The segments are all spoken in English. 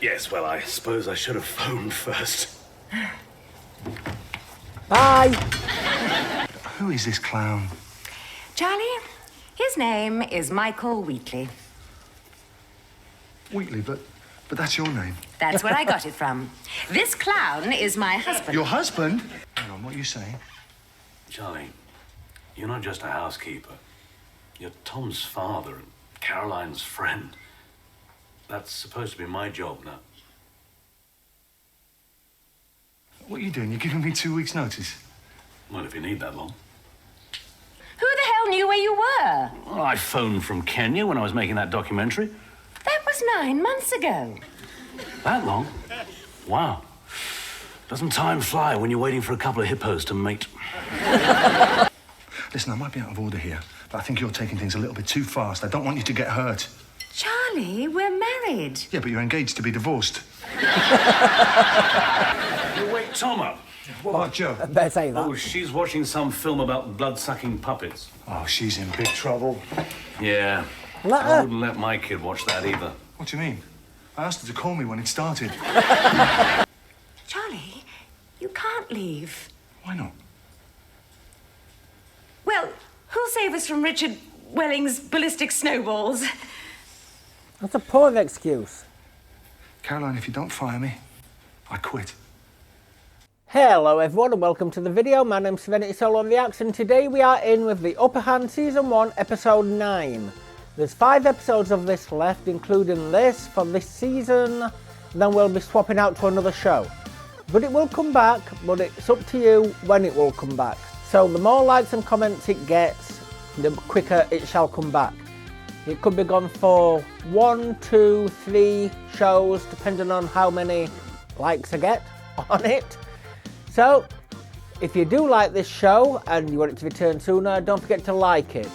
Yes, well, I suppose I should have phoned first. Bye. Who is this clown? Charlie, his name is Michael Wheatley. Wheatley, but that's your name. That's where I got it from. This clown is my husband. Your husband? Hang on, what are you saying? Charlie, you're not just a housekeeper. You're Tom's father and Caroline's friend. That's supposed to be my job now. What are you doing? You're giving me 2 weeks' notice? Well, if you need that long. Who the hell knew where you were? Well, I phoned from Kenya when I was making that documentary. That was 9 months ago. That long? Wow. Doesn't time fly when you're waiting for a couple of hippos to mate? Listen, I might be out of order here, but I think you're taking things a little bit too fast. I don't want you to get hurt. Charlie, we're married. Yeah, but you're engaged to be divorced. You wake Tom up. What about Joe? I better say that. Oh, she's watching some film about blood-sucking puppets. Oh, she's in big trouble. Yeah. Let I her. wouldn't let my kid watch that either. What do you mean? I asked her to call me when it started. Charlie, you can't leave. Why not? Well, who'll save us from Richard Welling's ballistic snowballs? That's a poor excuse. Caroline, if you don't fire me, I quit. Hello everyone and welcome to the video. My name's Serenity Soul on the Axe and today we are in with The Upper Hand Season 1 Episode 9. There's 5 episodes of this left, including this for this season. Then we'll be swapping out to another show. But it will come back, but it's up to you when it will come back. So the more likes and comments it gets, the quicker it shall come back. It could be gone for 1, 2, 3 shows, depending on how many likes I get on it. So, if you do like this show and you want it to return sooner, don't forget to like it.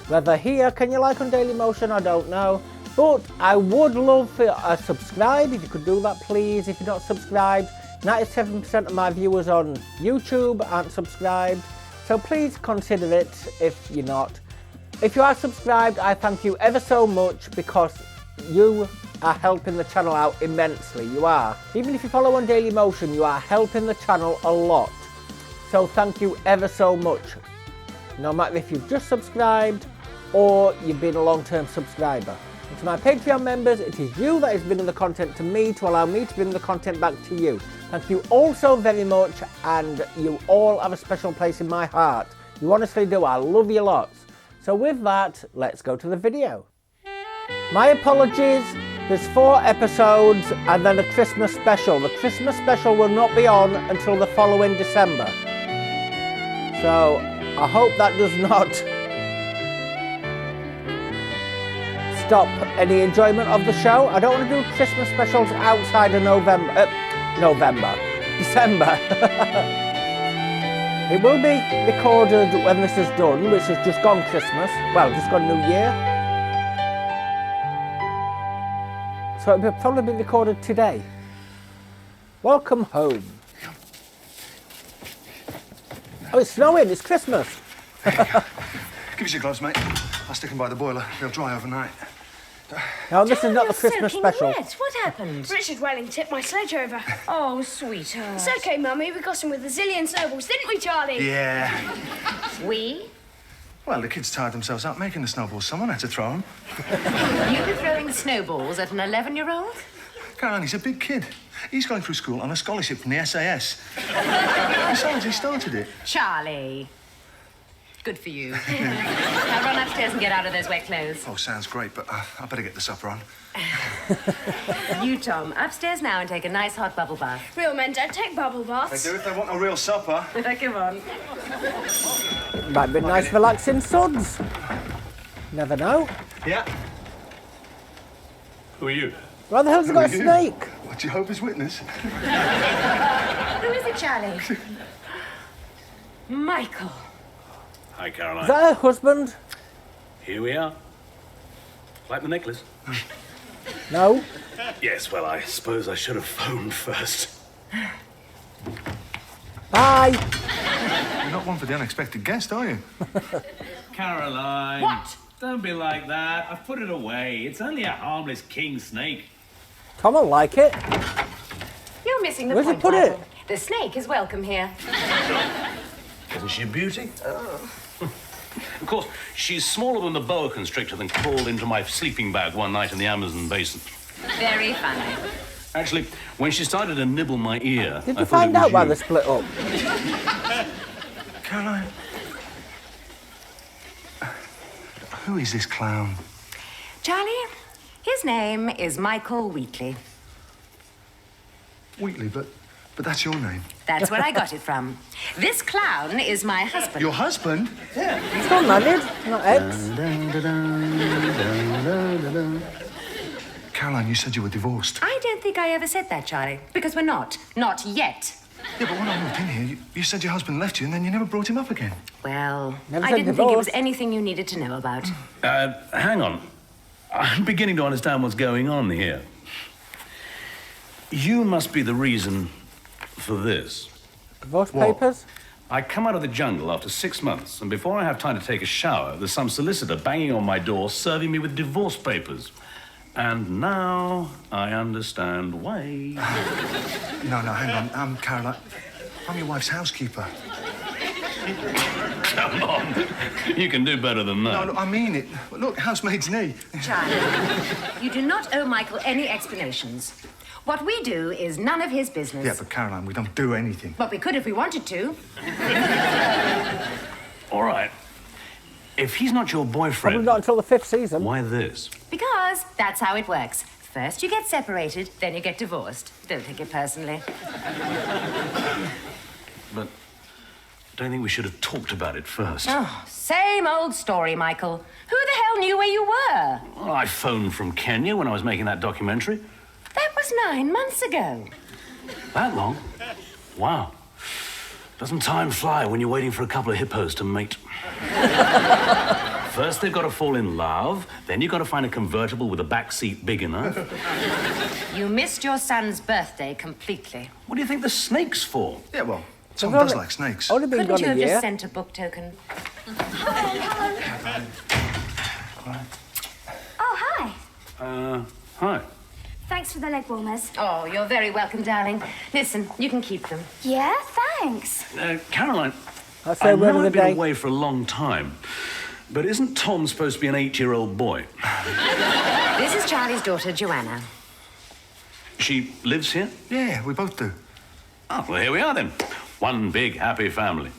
Whether here, can you like on Daily Motion, I don't know. But I would love for a subscribe, if you could do that please. If you're not subscribed, 97% of my viewers on YouTube aren't subscribed. So please consider it if you're not. If you are subscribed, I thank you ever so much because you are helping the channel out immensely, you are. Even if you follow on Daily Motion, you are helping the channel a lot. So thank you ever so much. No matter if you've just subscribed or you've been a long-term subscriber. And to my Patreon members, it is you that is bringing the content to me to allow me to bring the content back to you. Thank you all so very much and you all have a special place in my heart. You honestly do, I love you lots. So with that, let's go to the video. My apologies, there's 4 episodes and then a Christmas special. The Christmas special will not be on until the following December. So, I hope that does not stop any enjoyment of the show. I don't want to do Christmas specials outside of December. It will be recorded when this is done, which has just gone Christmas. Well, just gone New Year. So it will probably be recorded today. Welcome home. Oh, it's snowing, it's Christmas. Give us your gloves, mate. I'll stick them by the boiler. They'll dry overnight. No, this is not the Christmas special. Wet. What happened? Richard Welling tipped my sledge over. Oh, sweetheart. It's okay, Mummy. We got him with a zillion snowballs, didn't we, Charlie? Yeah. We? Well, the kids tired themselves out making the snowballs. Someone had to throw them. You were throwing snowballs at an 11-year-old? Caroline, he's a big kid. He's going through school on a scholarship from the SAS. Besides, he started it. Charlie. Good for you. Now run upstairs and get out of those wet clothes. Oh, sounds great, but I better get the supper on. You, Tom, upstairs now and take a nice hot bubble bath. Real men don't take bubble They baths. do if they want a real supper. Come on. Might be nice relaxing suds. Never know. Yeah. Who are you? Why the hell's it got a Who are you? snake? What, Jehovah's Witness? Who is it, Charlie? Michael. Hi, Caroline. Is that her husband? Here we are. Like the necklace? No. Yes, well, I suppose I should have phoned first. Bye. You're not one for the unexpected guest, are you? Caroline. What? Don't be like that. I've put it away. It's only a harmless king snake. Tom will like it. You're missing the Where's he point, put it? Michael. The snake is welcome here. Isn't she a beauty? Of course, she's smaller than the boa constrictor that crawled into my sleeping bag one night in the Amazon basin. Very funny. Actually, when she started to nibble my ear, Did I you thought find it was out why you. they split up? Caroline. Who is this clown? Charlie, his name is Michael Wheatley. Wheatley, but that's your name. That's where I got it from. This clown is my husband. Your husband? He's not married, not ex. Caroline, you said you were divorced. I don't think I ever said that, Charlie, because we're not. Not yet. Yeah, but when I moved in here, you said your husband left you and then you never brought him up again. Well, Never I said didn't think it was divorce. anything you needed to know about. Hang on. I'm beginning to understand what's going on here. You must be the reason for this. Divorce What? papers? I come out of the jungle after 6 months, and before I have time to take a shower, there's some solicitor banging on my door serving me with divorce papers. And now I understand why. No, hang on. I'm Caroline. I'm your wife's housekeeper. Come on. You can do better than that. No, look, I mean it. Look, housemaid's knee. Charlie, you do not owe Michael any explanations. What we do is none of his business. Yeah, but Caroline, we don't do anything. But we could if we wanted to. All right. If he's not your Probably boyfriend, not until the 5th season. why this? Because that's how it works. First you get separated, then you get divorced. Don't take it personally. But I don't think we should have talked about it first. Oh, same old story, Michael. Who the hell knew where you were? Well, I phoned from Kenya when I was making that documentary. That was 9 months ago. That long? Wow. Doesn't time fly when you're waiting for a couple of hippos to mate? First they've got to fall in love, then you've got to find a convertible with a back seat big enough. You missed your son's birthday completely. What do you think the snake's for? Yeah, well, Tom We've does only- like snakes. Only been Couldn't gone you a have year. just sent a book token? Oh, hi. Hi. Thanks for the leg warmers. Oh, you're very welcome, darling. Listen, you can keep them. Yeah, thanks. Caroline, That's I their word know of the I've been day. away for a long time, but isn't Tom supposed to be an 8-year-old boy? This is Charlie's daughter, Joanna. She lives here? Yeah, we both do. Oh, well, here we are then. One big happy family.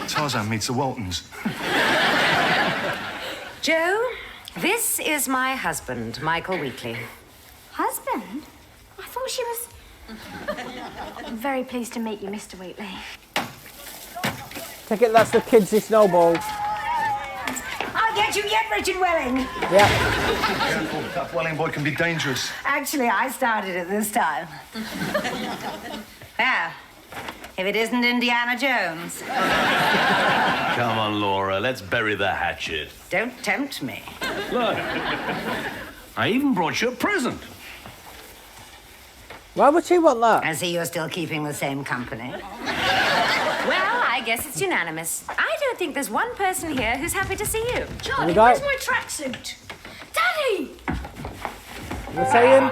Tarzan meets the Waltons. Joe, this is my husband, Michael Wheatley. Husband? I thought she was... I'm very pleased to meet you, Mr. Wheatley. Take it, that's the kidsy snowball. I'll get you yet, Richard Welling. Yeah. Careful, that Welling boy can be dangerous. Actually, I started it this time. Now, if it isn't Indiana Jones. Come on, Laura, let's bury the hatchet. Don't tempt me. Look, I even brought you a present. Why would she want that? I see you're still keeping the same company. Well, I guess it's unanimous. I don't think there's one person here who's happy to see you. Charlie, we go. where's my tracksuit? Daddy! You're saying?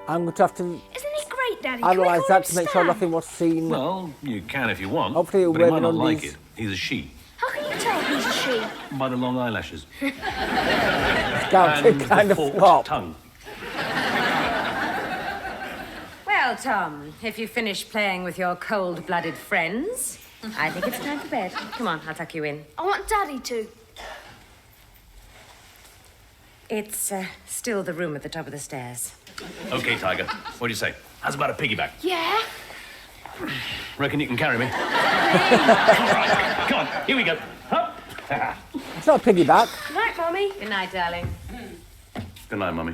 I'm going to have to Isn't he great, Daddy? analyse Can we call that him to make sure Stan? nothing was seen. Well, you can if you want. Hopefully he'll but he wear might not the like undies. it. He's a she. How can you tell he's a she? By the long eyelashes. Scouted And kind the of forked flop. tongue. Well, Tom, if you finish playing with your cold-blooded friends, I think it's time for bed. Come on, I'll tuck you in. I want Daddy to. It's still the room at the top of the stairs. Okay, Tiger. What do you say? How's about a piggyback? Yeah? Reckon you can carry me? Right, come on, here we go. Up. It's not a piggyback. Good night, Mummy. Good night, darling. Good night, Mummy.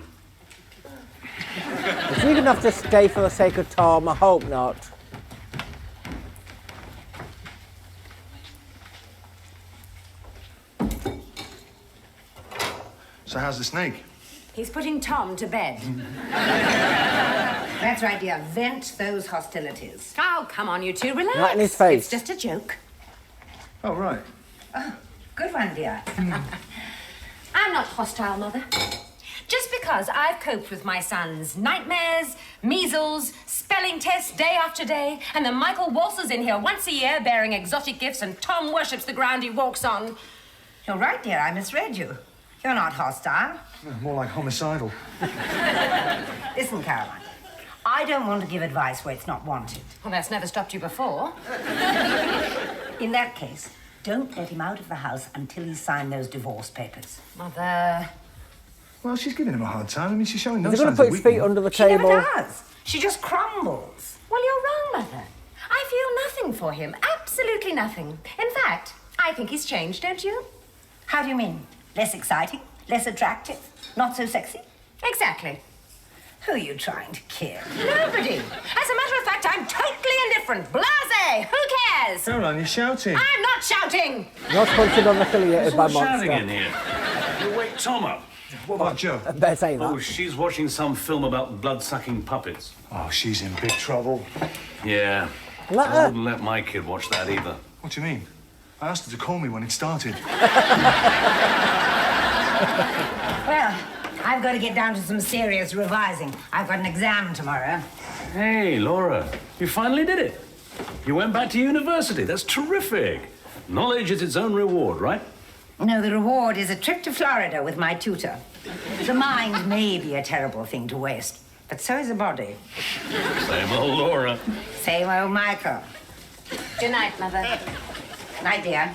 Is he going to have to stay for the sake of Tom? I hope not. So how's the snake? He's putting Tom to bed. That's right, dear. Vent those hostilities. Oh, come on, you two, relax. Right in his face. It's just a joke. Oh, right. Good one, dear. I'm not hostile, Mother. Just because I've coped with my son's nightmares, measles, spelling tests day after day, and then Michael waltzes in here once a year bearing exotic gifts, and Tom worships the ground he walks on. You're right, dear. I misread you. You're not hostile. No, more like homicidal. Listen, Caroline. I don't want to give advice where it's not wanted. Well, that's never stopped you before. In that case, don't let him out of the house until he's signed those divorce papers. Mother... Well, she's giving him a hard time. I mean, she's showing no He's going signs to put of his feet weakening. under the She never table. does. She just crumbles. Well, you're wrong, Mother. I feel nothing for him. Absolutely nothing. In fact, I think he's changed, don't you? How do you mean? Less exciting? Less attractive? Not so sexy? Exactly. Who are you trying to kill? Nobody. As a matter of fact, I'm totally indifferent. Blasé. Who cares? Caroline, you're shouting. I'm not shouting. Not sponsored or affiliated by Who's shouting in Monster. here? You wake Tom up. What about Joe? I better say that. Oh, she's watching some film about blood-sucking puppets. Oh, she's in big trouble. Yeah. Let I her. wouldn't let my kid watch that either. What do you mean? I asked her to call me when it started. Well, I've got to get down to some serious revising. I've got an exam tomorrow. Hey, Laura, you finally did it. You went back to university. That's terrific. Knowledge is its own reward, right? No, the reward is a trip to Florida with my tutor. The mind may be a terrible thing to waste, but so is the body. Same old Laura. Same old Michael. Good night, Mother. Night, dear.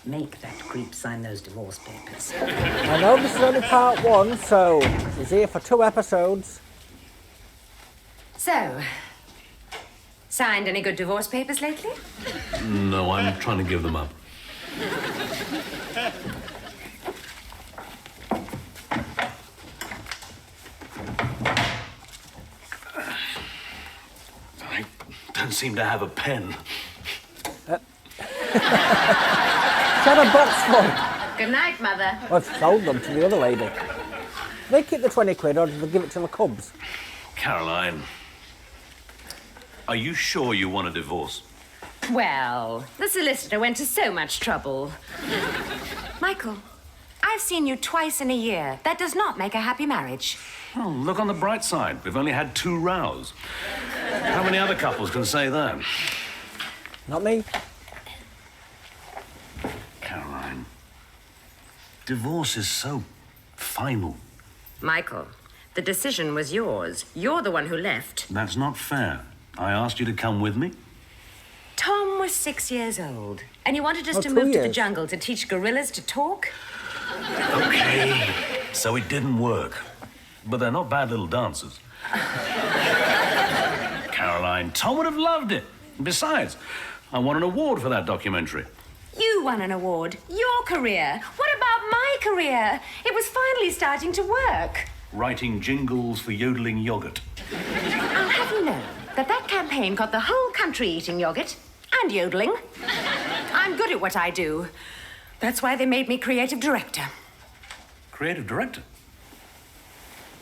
Make that creep sign those divorce papers. I know this is only part one, so she's here for 2 episodes. So, signed any good divorce papers lately? No, I'm trying to give them up. I don't seem to have a pen. She had a box full. Good night, Mother. I've sold them to the other lady. They keep the 20 quid or do they give it to the Cubs? Caroline, are you sure you want a divorce? Well, the solicitor went to so much trouble. Michael, I've seen you twice in a year. That does not make a happy marriage. Oh, look on the bright side. We've only had 2 rows. How many other couples can say that? Not me. Caroline, divorce is so final. Michael, the decision was yours. You're the one who left. That's not fair. I asked you to come with me. Tom was 6 years old, and you wanted us Oh, to 2 move to the years. jungle to teach gorillas to talk? Okay. So it didn't work. But they're not bad little dancers. Caroline, Tom would have loved it. Besides, I won an award for that documentary. You won an award. Your career. What about my career? It was finally starting to work. Writing jingles for yodeling yogurt. I'll have you know that that campaign got the whole country eating yogurt and yodeling. I'm good at what I do. That's why they made me creative director. Creative director?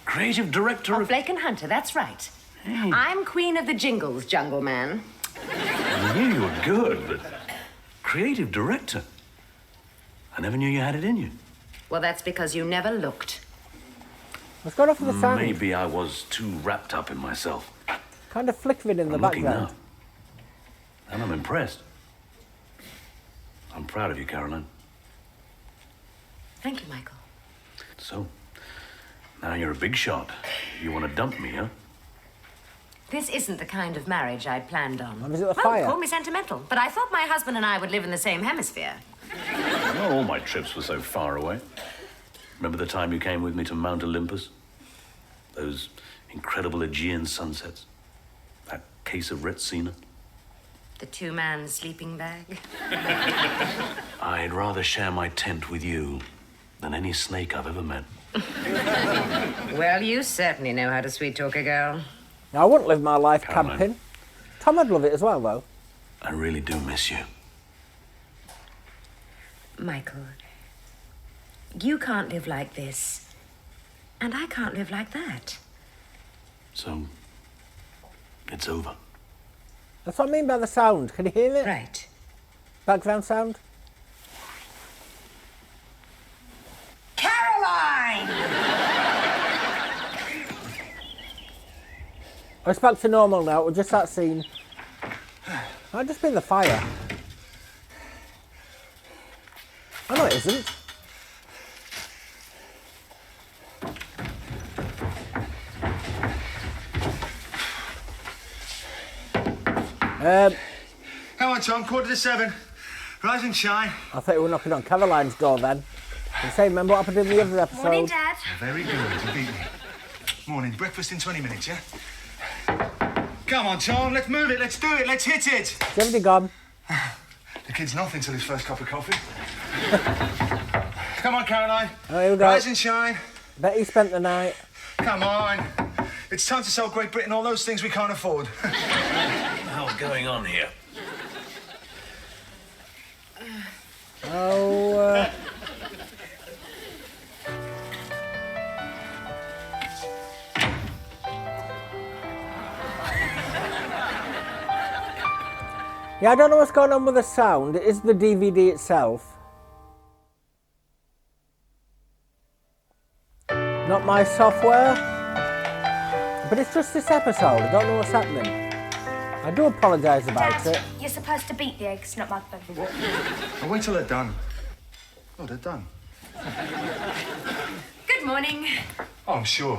Creative director Of Blake and Hunter, that's right. I'm queen of the jingles, Jungle Man. I knew you were good, but creative director? I never knew you had it in you. Well, that's because you never looked. Let's go off with the sound. Maybe I was too wrapped up in myself. Kind of flickering in the I'm looking background. now. And I'm impressed. I'm proud of you, Caroline. Thank you, Michael. So, now you're a big shot. You want to dump me, huh? This isn't the kind of marriage I'd planned on. Oh, is it the fire? Call me sentimental, but I thought my husband and I would live in the same hemisphere. Well, all my trips were so far away. Remember the time you came with me to Mount Olympus? Those incredible Aegean sunsets? That case of Retsina? The 2-man sleeping bag. I'd rather share my tent with you than any snake I've ever met. Well, you certainly know how to sweet-talk a girl. Now, I wouldn't live my life Caroline. camping. Tom would love it as well, though. I really do miss you. Michael, you can't live like this, and I can't live like that. So, it's over. That's what I mean by the sound. Can you hear it? Right. Background sound? Caroline! It's back to normal now. We're just that scene. Might just be the fire. Oh no, it isn't. Come on, Tom, 7:15. Rise and shine. I thought you were knocking on Caroline's door then. And say, remember what happened in the other episode? Morning, Dad. Very good, you beat me. Morning, breakfast in 20 minutes, yeah? Come on, Tom, let's move it, let's do it, let's hit it. Is everybody gone? The kid's nothing till his first cup of coffee. Come on, Caroline. Oh, here we go. Rise and shine. Bet he spent the night. Come on. It's time to sell Great Britain all those things we can't afford. What the hell's going on here? Oh, yeah, I don't know what's going on with the sound. It is the DVD itself. Not my software. But it's just this episode. I don't know what's happening. I do apologise about Dad, it. you're supposed to beat the eggs, not mug them. I'll wait till they're done. Oh, they're done. Good morning. Oh, I'm sure.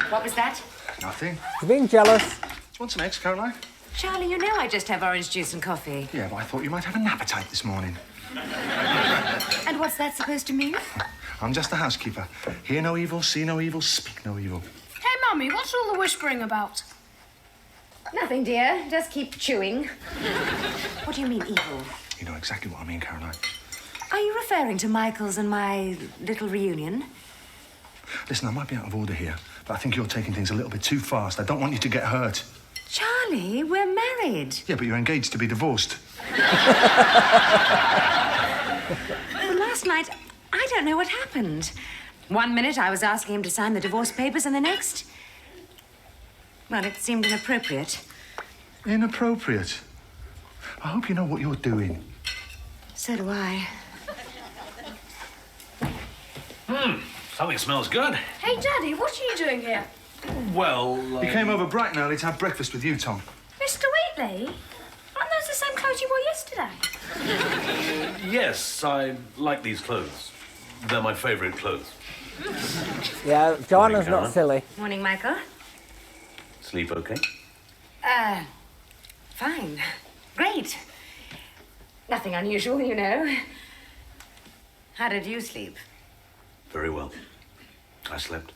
What was that? Nothing. You're being jealous. Do you want some eggs, Caroline? Charlie, you know I just have orange juice and coffee. Yeah, but I thought you might have an appetite this morning. And what's that supposed to mean? I'm just a housekeeper. Hear no evil, see no evil, speak no evil. Hey, Mummy, what's all the whispering about? Nothing, dear. Just keep chewing. What do you mean, evil? You know exactly what I mean, Caroline. Are you referring to Michael's and my little reunion? Listen, I might be out of order here, but I think you're taking things a little bit too fast. I don't want you to get hurt. Charlie, we're married. Yeah, but you're engaged to be divorced. Well, last night, I don't know what happened. 1 minute I was asking him to sign the divorce papers, and the next... Well, it seemed inappropriate. Inappropriate. I hope you know what you're doing. So do I. Something smells good. Hey, Daddy, what are you doing here? Well, He came over bright and early to have breakfast with you, Tom. Mr. Wheatley? Aren't those the same clothes you wore yesterday? yes, I like these clothes. They're my favourite clothes. Yeah, Joanna's not Caroline. silly. Morning, Michael. Sleep okay? Fine. Great. Nothing unusual, you know. How did you sleep? Very well. I slept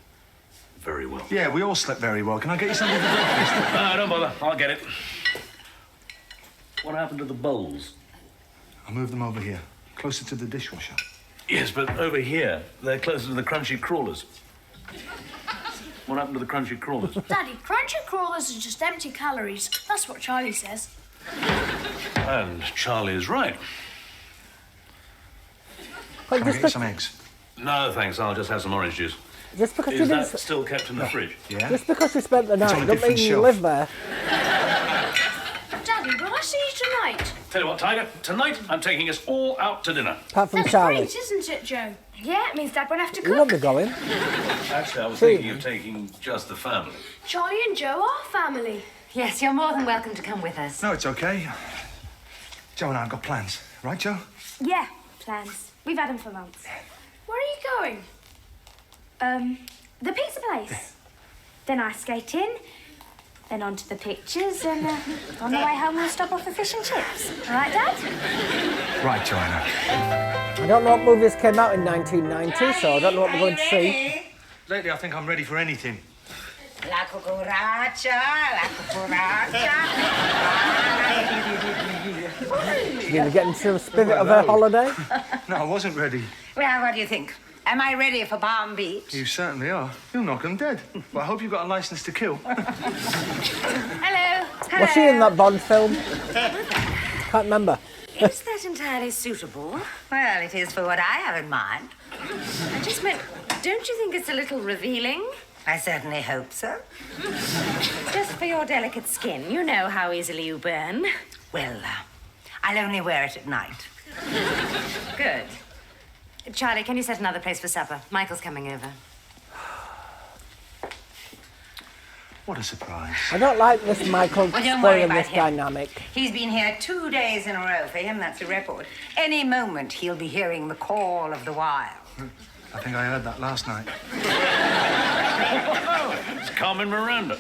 very well. Yeah, we all slept very well. Can I get you something for breakfast? No, don't bother. I'll get it. What happened to the bowls? I'll move them over here, closer to the dishwasher. Yes, but over here, they're closer to the crunchy crawlers. What happened to the crunchy crawlers? Daddy, crunchy crawlers are just empty calories. That's what Charlie says. And Charlie is right. But Can I just, get you some eggs? No, thanks. I'll just have some orange juice. just because you Is didn't, that still kept in the fridge? Yeah. just because you spent the on night, a don't mean different you shelf. live there. Daddy, will I see you tonight? Tell you what, Tiger, tonight I'm taking us all out to dinner. Apart from That's Charlie. great, isn't it, Joe? Yeah, it means Dad won't have to You cook. won't be going. Actually, I was See. thinking of taking just the family. Charlie and Joe are family. Yes, you're more than welcome to come with us. No, it's okay. Joe and I have got plans. Right, Joe? Yeah, plans. We've had them for months. Where are you going? The pizza place. Then I skate in, then on to the pictures, and on the way home we'll stop off for fish and chips. All right, Dad? Right, Joanna. I don't know what movies came out in 1990, so I don't know what we're going to see. Lately, I think I'm ready for anything. La cucaracha, la cucaracha. You're going to get into the spirit of her holiday. No, I wasn't ready. Well, what do you think? Am I ready for Palm Beach? You certainly are. You'll knock 'em dead. But I hope you've got a license to kill. Hello. Was she in that Bond film? Can't remember. Is that entirely suitable? Well, it is for what I have in mind. I just meant, don't you think it's a little revealing? I certainly hope so. Just for your delicate skin. You know how easily you burn. Well, I'll only wear it at night. Good. Charlie, can you set another place for supper? Michael's coming over. What a surprise. I don't like this Michael Well, don't worry spoiling about this him. dynamic. He's been here 2 days in a row. For him, that's a record. Any moment, he'll be hearing the call of the wild. I think I heard that last night. It's Carmen Miranda.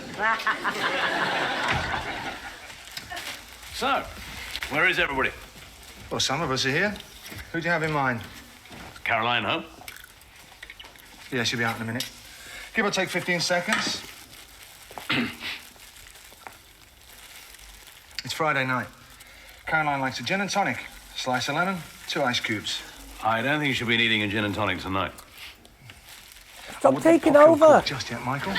So, where is everybody? Well, some of us are here. Who do you have in mind? Is Caroline home? Yeah, she'll be out in a minute. Give or take 15 seconds. It's Friday night. Caroline likes a gin and tonic, slice of lemon, 2 ice cubes. I don't think you should be needing a gin and tonic tonight. Stop taking Coffee or over. coke just yet, Michael.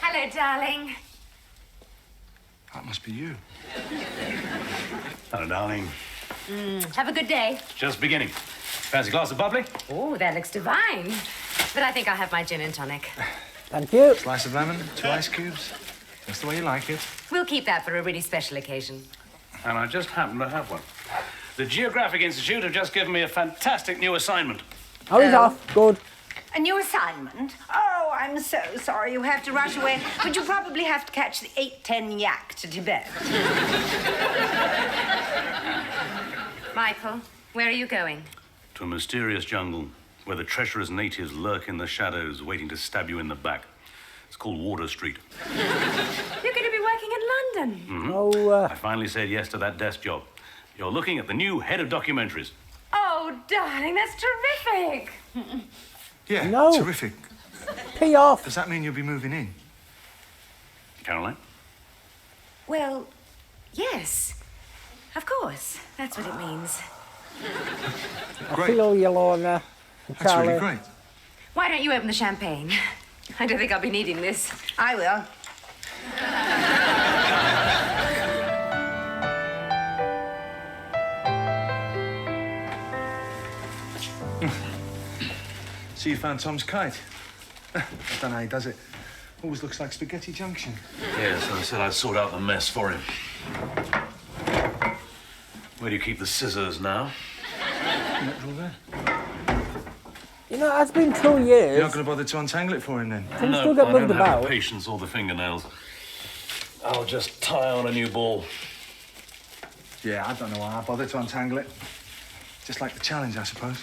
Hello, darling. That must be you. Hello, darling. Have a good day. Just beginning. Fancy a glass of bubbly? Oh, that looks divine. But I think I'll have my gin and tonic. Thank you. Slice of lemon, 2 ice cubes. Just the way you like it. We'll keep that for a really special occasion. And I just happen to have one. The Geographic Institute have just given me a fantastic new assignment. Oh, he's off. Good. A new assignment? Oh, I'm so sorry you have to rush away. But you probably have to catch the 8:10 yak to Tibet. Michael, where are you going? To a mysterious jungle where the treacherous natives lurk in the shadows waiting to stab you in the back. It's called Water Street. You're going to be working in London. Oh, I finally said yes to that desk job. You're looking at the new head of documentaries. Oh, darling, that's terrific. Yeah, No. terrific. pee off. Does that mean you'll be moving in? Caroline? Well, yes. Of course. That's what it means. I Great. feel you, Lorna. That's Charlie. really great. Why don't you open the champagne? I don't think I'll be needing this. I will. See, you found Tom's kite. I don't know how he does it. Always looks like Spaghetti Junction. Yes, I said I'd sort out the mess for him. Where do you keep the scissors now? Natural there. You know, it has been 2 You're years. not going to bother to untangle it for him then? Can still get I moved don't have about. the patience or the fingernails. I'll just tie on a new ball. Yeah, I don't know why I bother to untangle it. Just like the challenge, I suppose.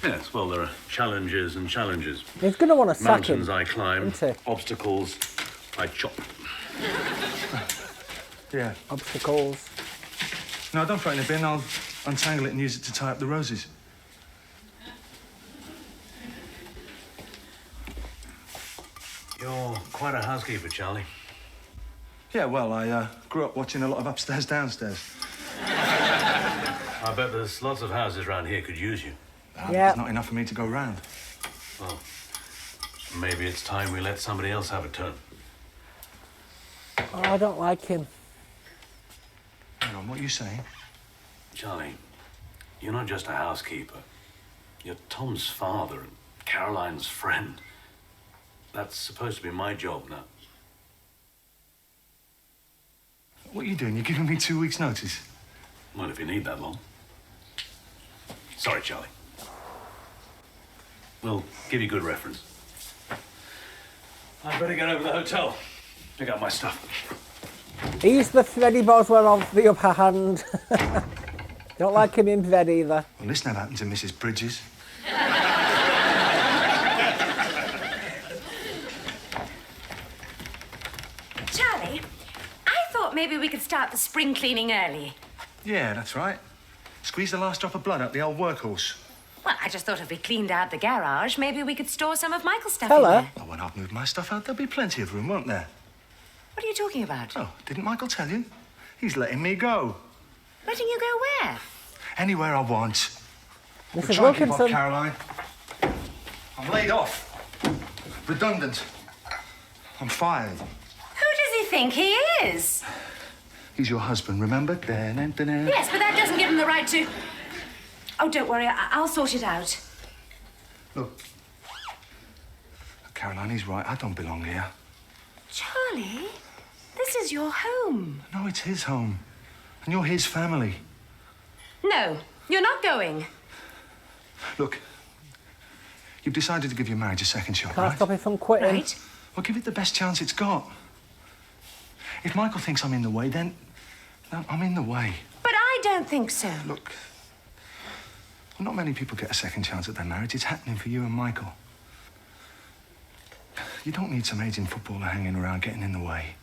Yes, well, there are challenges and challenges. He's going to want to sack him. Mountains I climb, isn't he? obstacles I chop. Yeah. Obstacles. No, don't throw it in the bin. I'll untangle it and use it to tie up the roses. You're quite a housekeeper, Charlie. Yeah, well, I grew up watching a lot of upstairs, downstairs. I bet there's lots of houses around here could use you. Yeah. There's not enough for me to go round. Well, maybe it's time we let somebody else have a turn. Oh, I don't like him. Hang on, what are you saying? Charlie, you're not just a housekeeper. You're Tom's father and Caroline's friend. That's supposed to be my job now. What are you doing? You're giving me 2 weeks' notice? Well, if you need that long. Sorry, Charlie. We'll give you good reference. I'd better get over to the hotel. Pick up my stuff. He's the Freddie Boswell of the upper hand. Don't like him in bed either. Well, this never happened to Mrs. Bridges. Charlie, I thought maybe we could start the spring cleaning early. Yeah, that's right. Squeeze the last drop of blood out the old workhorse. Well, I just thought if we cleaned out the garage, maybe we could store some of Michael's stuff Tell in her. there. Oh, when I've moved my stuff out, there'll be plenty of room, won't there? What are you talking about? Oh, didn't Michael tell you? He's letting me go. Letting you go where? Anywhere I want. We'll Mrs. try and keep up, Wilkinson. Caroline. I'm laid off. Redundant. I'm fired. Who does he think he is? He's your husband, remember? Yes, but that doesn't give him the right to... Oh, don't worry, I'll sort it out. Look. Caroline, he's right. I don't belong here. Charlie, this is your home. No, it's his home. And you're his family. No, you're not going. Look, you've decided to give your marriage a second shot, Can't right? stop him from quitting. Right? Well, give it the best chance it's got. If Michael thinks I'm in the way, then no, I'm in the way. But I don't think so. Look, not many people get a second chance at their marriage. It's happening for you and Michael. You don't need some aging footballer hanging around getting in the way.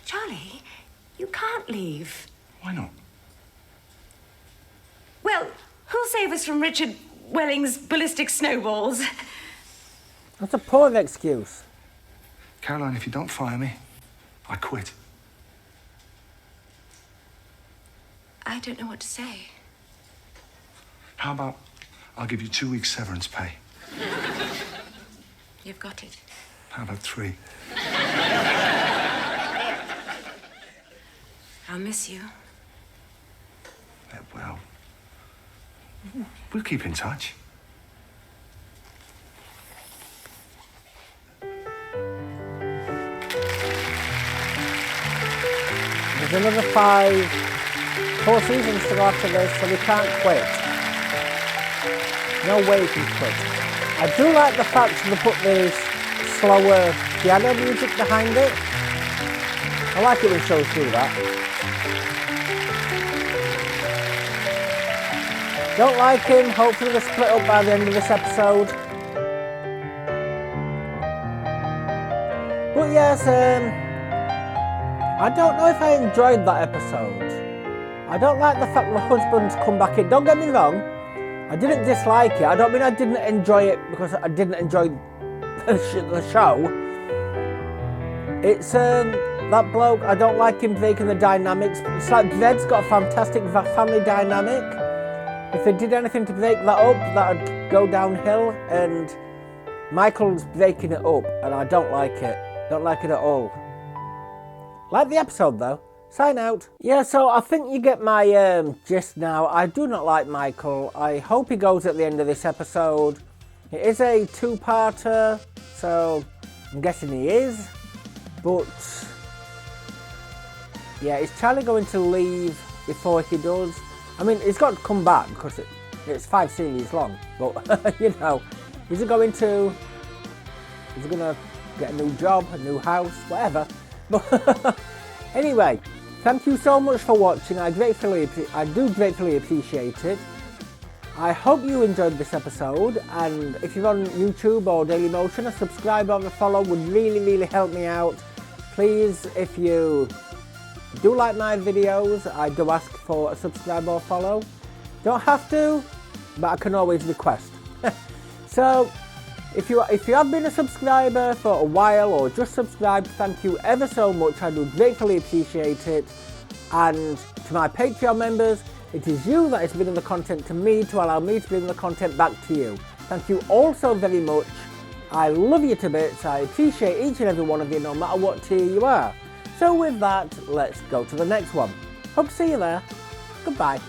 Charlie, you can't leave. Why not? Well, who'll save us from Richard Welling's ballistic snowballs? That's a poor excuse. Caroline, if you don't fire me, I quit. I don't know what to say. How about I'll give you 2 weeks severance pay? You've got it. How about 3? I'll miss you. Well, we'll keep in touch. There's another 4 seasons to go after this, so we can't quit. No way we can quit. I do like the fact that they put this slower piano music behind it. I like it when shows do that. Don't like him, hopefully they'll split up by the end of this episode. But yes, I don't know if I enjoyed that episode. I don't like the fact the husband's come back in. Don't get me wrong, I didn't dislike it. I don't mean I didn't enjoy it because I didn't enjoy the show. It's that bloke, I don't like him breaking the dynamics. It's like Zed's got a fantastic family dynamic. If they did anything to break that up, that'd go downhill, and Michael's breaking it up, and I don't like it. Don't like it at all. Like the episode though. Sign out. Yeah, so I think you get my gist now. I do not like Michael. I hope he goes at the end of this episode. It is a 2-parter, so I'm guessing he is. But yeah, is Charlie going to leave before he does? I mean, he's got to come back because it's 5 series long. But you know, is he going to get a new job, a new house, whatever? But anyway, thank you so much for watching. I do gratefully appreciate it. I hope you enjoyed this episode, and if you're on YouTube or Dailymotion, a subscribe or a follow would really help me out. Please, if you do like my videos, I do ask for a subscribe or follow. Don't have to, but I can always request. So, if you have been a subscriber for a while or just subscribed, thank you ever so much. I do gratefully appreciate it. And to my Patreon members, it is you that is bringing the content to me to allow me to bring the content back to you. Thank you all so very much. I love you to bits. I appreciate each and every one of you, no matter what tier you are. So with that, let's go to the next one. Hope to see you there. Goodbye.